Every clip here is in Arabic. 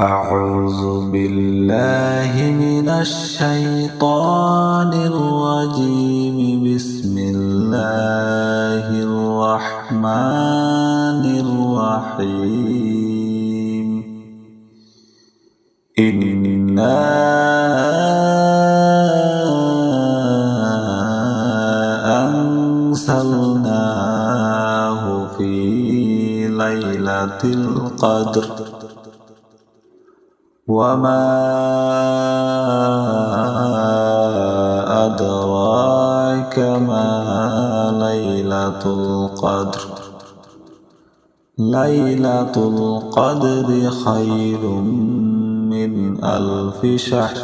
أعوذ بالله من الشيطان الرجيم. بسم الله الرحمن الرحيم. إنا أنزلناه في ليلة القدر وما أدراك ما ليلة القدر. ليلة القدر خير من 1000 شهر.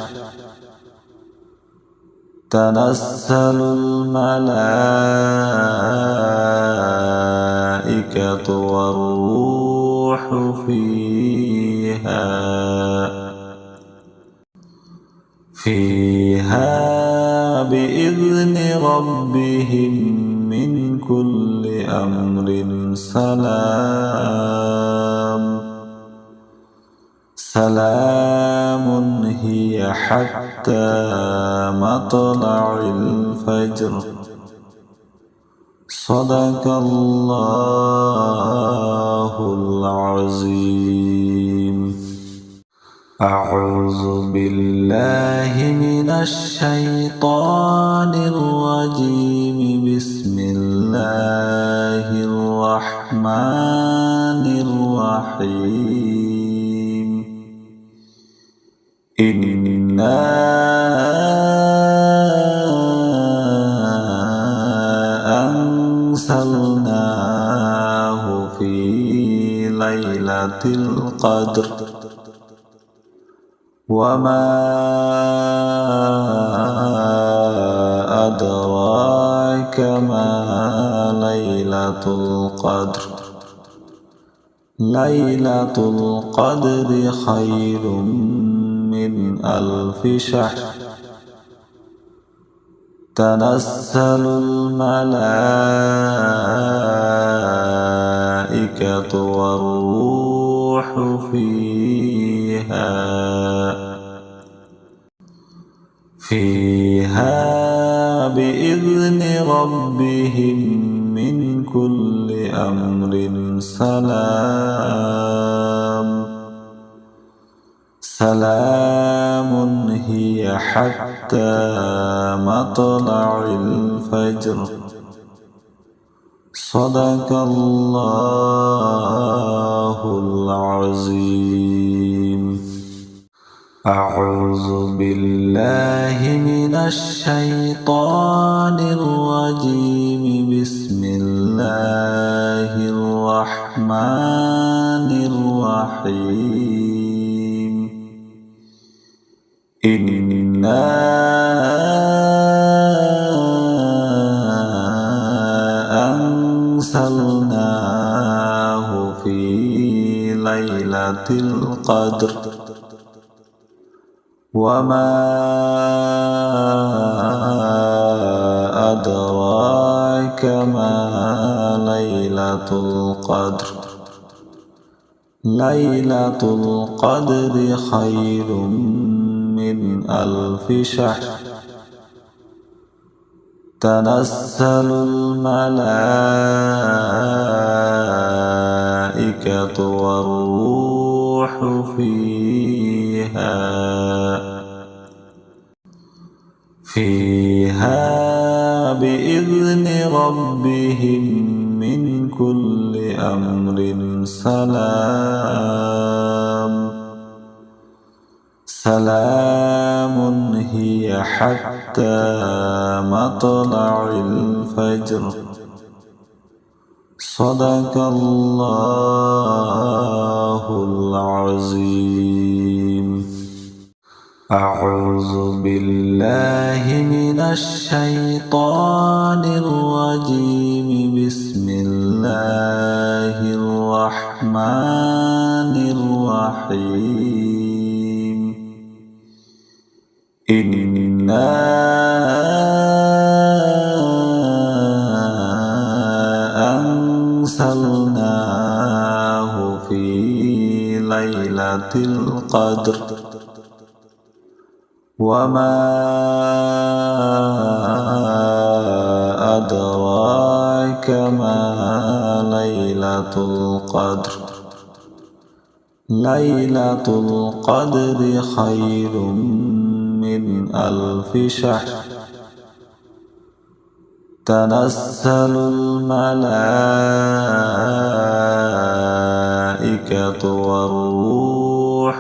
تنزل الملائكة والروح فيها بإذن ربهم من كل أمر سلام هي حتى مطلع الفجر. صدق الله العظيم. أعوذ بالله من الشيطان الرجيم. بسم الله الرحمن الرحيم. إنا أنزلناه في ليلة القدر وما أدراك ما ليلة القدر. ليلة القدر خير من 1000 شهر. تنزل الملائكة والروح فيها بإذن ربهم من كل أمر سلام هي حتى مطلع الفجر. صدق الله العظيم. أعوذ بالله من الشيطان الرجيم. بسم الله الرحمن الرحيم. إنا أنزلناه في ليلة القدر وما أدراك ما ليلة القدر. ليلة القدر خير من 1000 شهر. تنزل الملائكة والروح فيها بإذن ربهم من كل أمر سلام هي حتى مطلع الفجر. صدق الله العظيم. أعوذ بالله من الشيطان الرجيم. بسم الله الرحمن الرحيم. إنا أنزلناه في ليلة القدر وما أدراك ما ليلة القدر ليلة القدر خير من 1000 شهر تنزل الملائكة والروح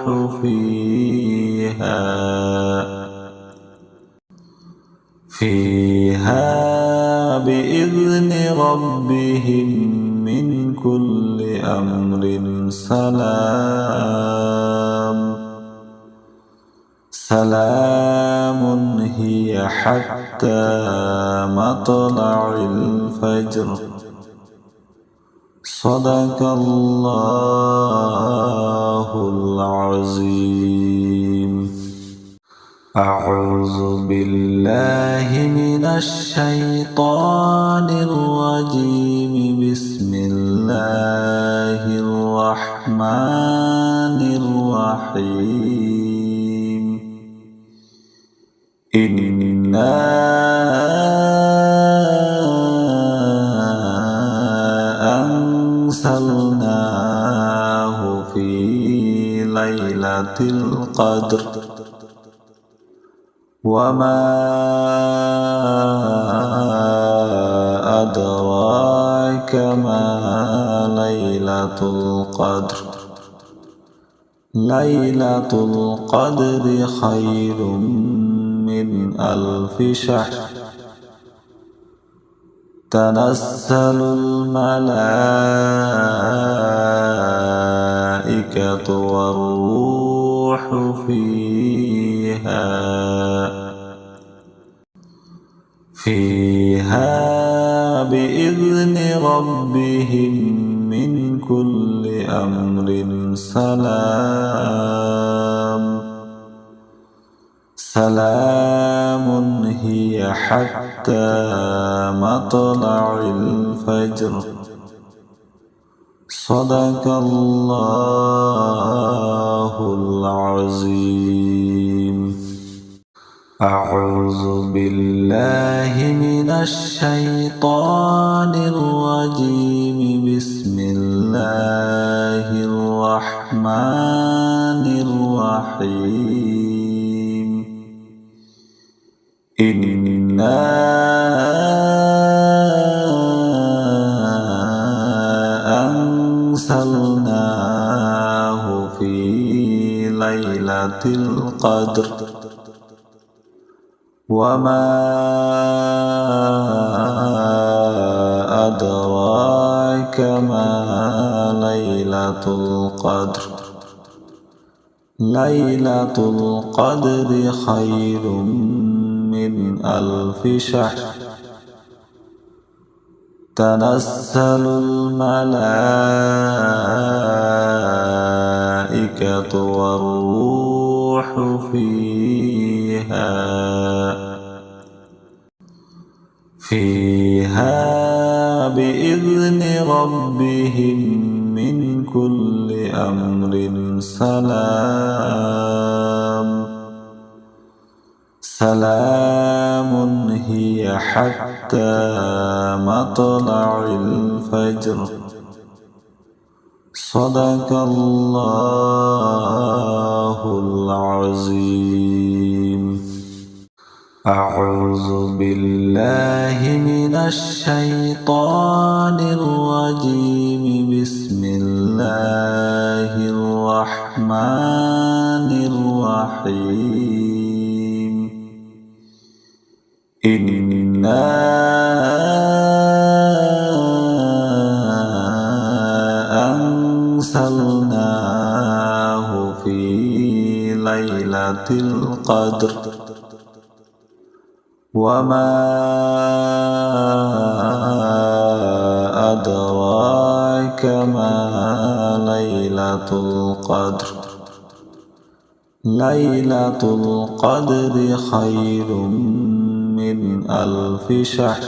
فيها بإذن ربهم من كل أمر سلام هي حتى مطلع الفجر صدق الله العظيم. أعوذ بالله من الشيطان الرجيم. بسم الله الرحمن الرحيم. إنا أنزلناه في ليلة القدر وما أدراك ما ليلة القدر ليلة القدر خير من 1000 شهر تنزل الملائكة والروح فيها بإذن ربهم من كل أمر سلام هي حتى مطلع الفجر صدق الله العظيم. أعوذ بالله من الشيطان الرجيم. بسم الله الرحمن الرحيم. إنا أنزلناه في ليلة القدر وما أدراك ما ليلة القدر ليلة القدر خير من 1000 شهر تنزل الملائكة والروح فيها بإذن ربهم من كل أمر سلام هي حتى مطلع الفجر صدق الله العظيم. أعوذ بالله من الشيطان الرجيم. بسم الله الرحمن الرحيم. إنا أنزلناه في ليلة القدر وما أدراك ما ليلة القدر ليلة القدر خير من 1000 شهر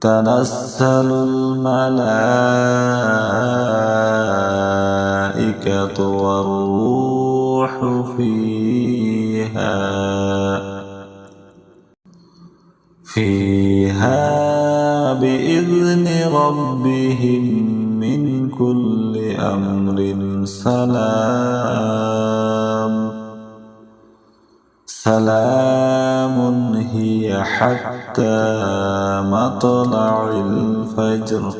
تنزل الملائكة الملائكة والروح فيها بإذن ربهم من كل أمر سلام هي حتى مطلع الفجر.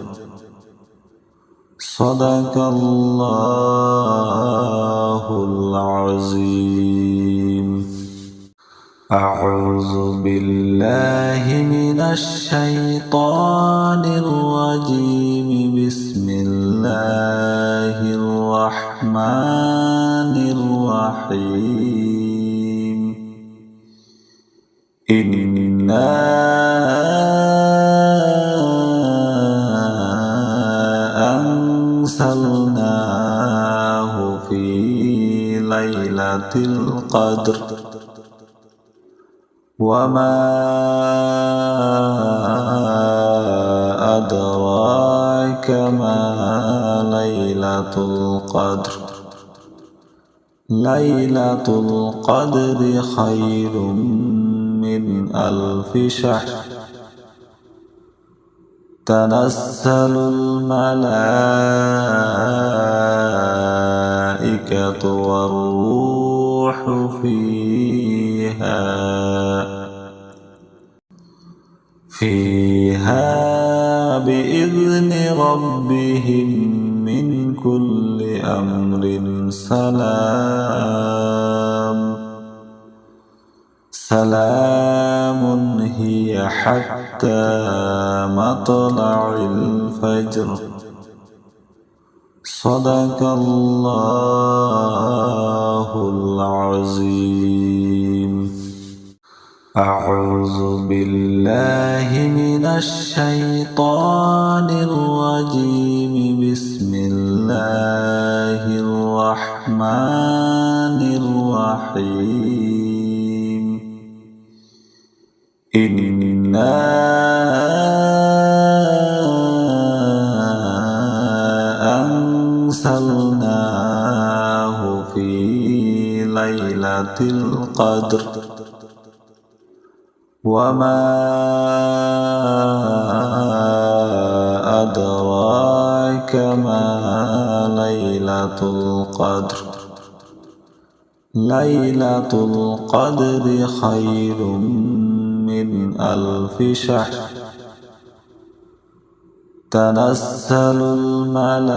صدق الله العظيم. أعوذ بالله من الشيطان الرجيم. بسم الله الرحمن الرحيم. إنا أنزلناه في ليلة القدر وما أدراك ما ليلة القدر. ليلة القدر خير من 1000 شهر. تنزل الملائكة والروح فيها بإذن ربهم من كل أمر سلام هي حتى مطلع الفجر. صدق الله العظيم. أعوذ بالله من الشيطان الرجيم. بسم الله الرحمن الرحيم. إنا أنزلناه في ليلة القدر وما أدراك ما ليلة القدر. ليلة القدر خير من 1000 شهر. تنزل الملائكة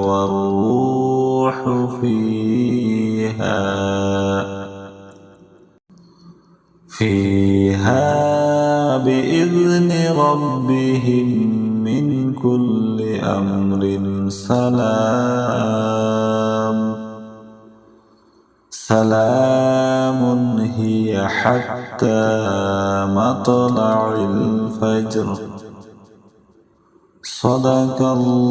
والروح فيها بإذن ربهم من كل أمر سلام هي حتى مطلع الفجر. صدق الله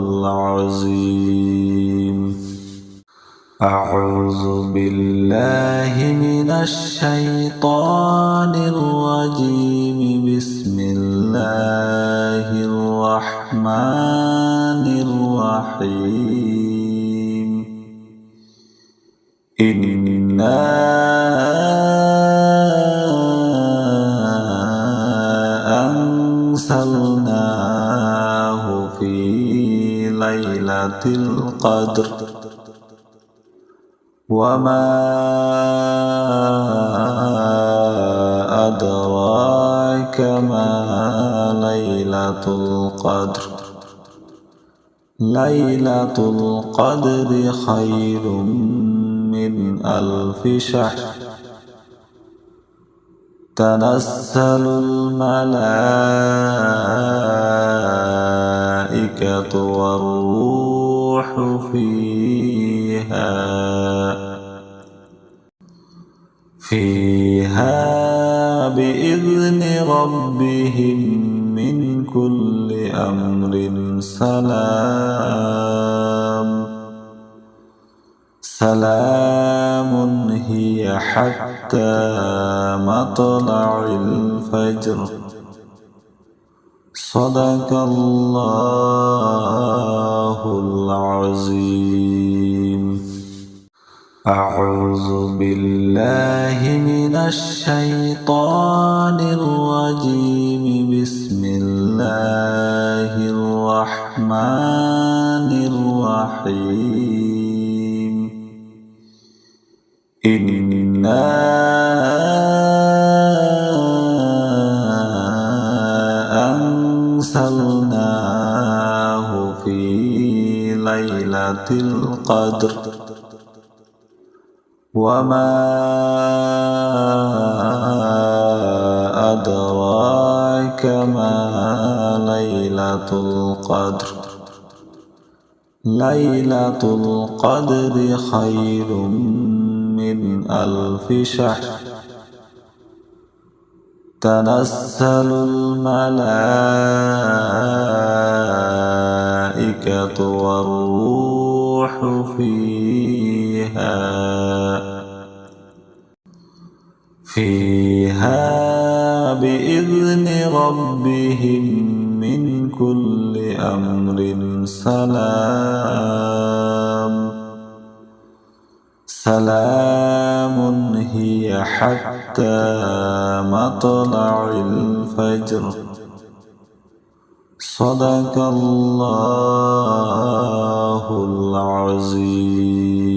العظيم. أعوذ بالله من الشيطان الرجيم. بسم الله الرحمن الرحيم. إنا أنزلناه في ليلة القدر وما أدراك ما ليلة القدر. ليلة القدر خير من 1000 شهر. تنزل الملائكة والروح فيها بإذن ربهم من كل أمر سلام هي حتى مطلع الفجر. صدق الله العظيم. أعوذ بالله من الشيطان الرجيم. بسم الله الرحمن الرحيم. إنا أنزلناه في ليلة القدر وما أدراك ما ليلة القدر. ليلة القدر خير من 1000 شهر. تنزل الملائكة والروح فيها بإذن ربهم من كل أمر. سلام هي حتى مطلع الفجر. صدق الله العظيم.